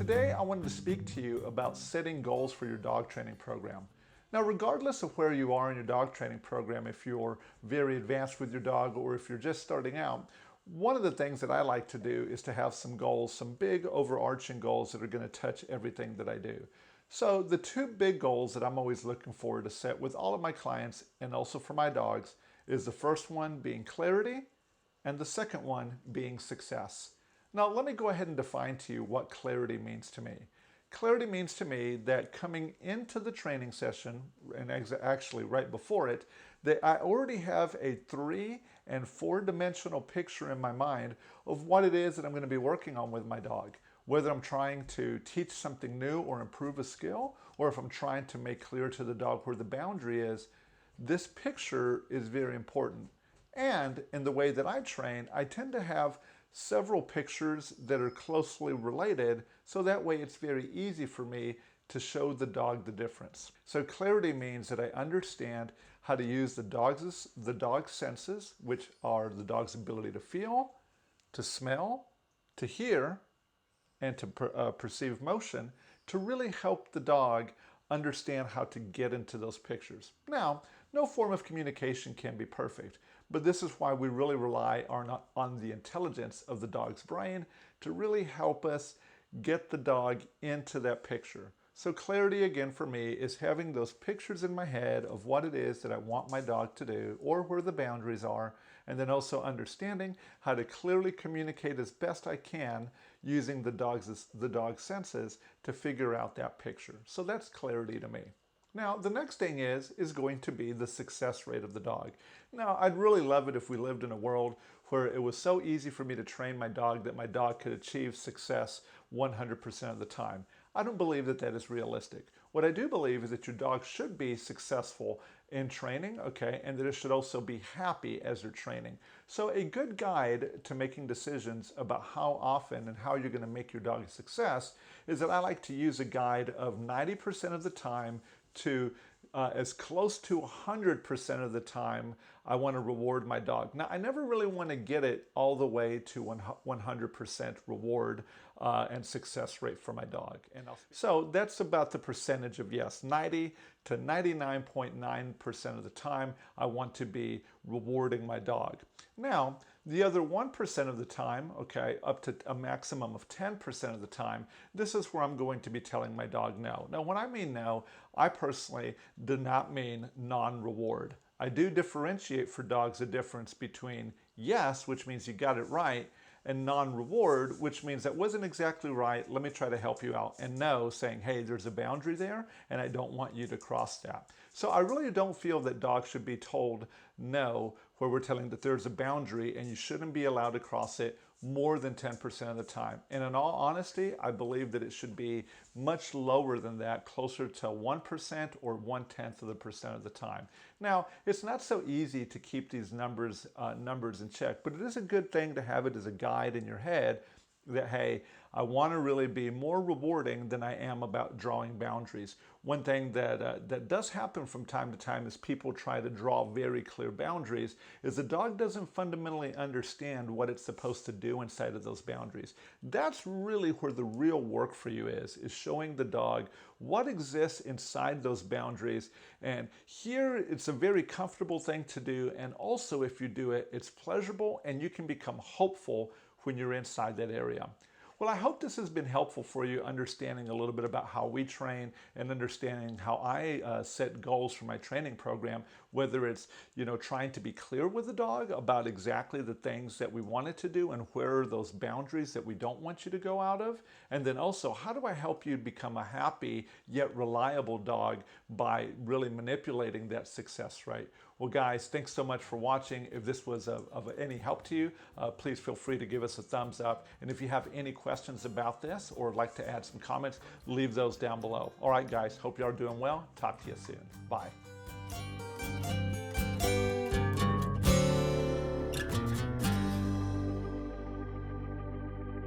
Today I wanted to speak to you about setting goals for your dog training program. Now, regardless of where you are in your dog training program, if you're very advanced with your dog or if you're just starting out, one of the things that I like to do is to have some goals, some big overarching goals that are going to touch everything that I do. So the two big goals that I'm always looking for to set with all of my clients and also for my dogs is the first one being clarity and the second one being success. Now, let me go ahead and define to you what clarity means to me. Clarity means to me that coming into the training session, and actually right before it, that I already have a 3- and 4-dimensional picture in my mind of what it is that I'm going to be working on with my dog. Whether I'm trying to teach something new or improve a skill, or if I'm trying to make clear to the dog where the boundary is, this picture is very important. And in the way that I train, I tend to have several pictures that are closely related, so that way it's very easy for me to show the dog the difference. So clarity means that I understand how to use the dog's senses, which are the dog's ability to feel, to smell, to hear, and to perceive motion, to really help the dog understand how to get into those pictures. Now, no form of communication can be perfect, but this is why we really rely on the intelligence of the dog's brain to really help us get the dog into that picture. So clarity, again, for me, is having those pictures in my head of what it is that I want my dog to do or where the boundaries are, and then also understanding how to clearly communicate as best I can using the dog's senses to figure out that picture. So that's clarity to me. Now, the next thing is going to be the success rate of the dog. Now, I'd really love it if we lived in a world where it was so easy for me to train my dog that my dog could achieve success 100% of the time. I don't believe that that is realistic. What I do believe is that your dog should be successful in training, okay, and that it should also be happy as they're training. So a good guide to making decisions about how often and how you're going to make your dog a success is that I like to use a guide of 90% of the time to as close to 100% of the time I want to reward my dog. Now, I never really want to get it all the way to 100% reward and success rate for my dog. So that's about the percentage of, yes, 90 to 99.9% of the time I want to be rewarding my dog. Now, the other 1% of the time, okay, up to a maximum of 10% of the time, this is where I'm going to be telling my dog no. Now, when I mean no, I personally do not mean non-reward. I do differentiate for dogs a difference between yes, which means you got it right, and non-reward, which means that wasn't exactly right, let me try to help you out, and no, saying, hey, there's a boundary there, and I don't want you to cross that. So I really don't feel that dogs should be told no, where we're telling that there's a boundary and you shouldn't be allowed to cross it more than 10% of the time. And in all honesty, I believe that it should be much lower than that, closer to 1% or 1/10% of the time. Now, it's not so easy to keep these numbers in check, but it is a good thing to have it as a guide in your head that, hey, I want to really be more rewarding than I am about drawing boundaries. One thing that does happen from time to time is people try to draw very clear boundaries is the dog doesn't fundamentally understand what it's supposed to do inside of those boundaries. That's really where the real work for you is showing the dog what exists inside those boundaries. And here it's a very comfortable thing to do, and also if you do it, it's pleasurable and you can become hopeful when you're inside that area. Well, I hope this has been helpful for you, understanding a little bit about how we train and understanding how I set goals for my training program, whether it's, trying to be clear with the dog about exactly the things that we want it to do and where are those boundaries that we don't want you to go out of. And then also, how do I help you become a happy yet reliable dog by really manipulating that success rate? Well, guys, thanks so much for watching. If this was of any help to you, please feel free to give us a thumbs up. And if you have any questions about this or would like to add some comments, leave those down below. All right, guys, hope you are doing well. Talk to you soon. Bye.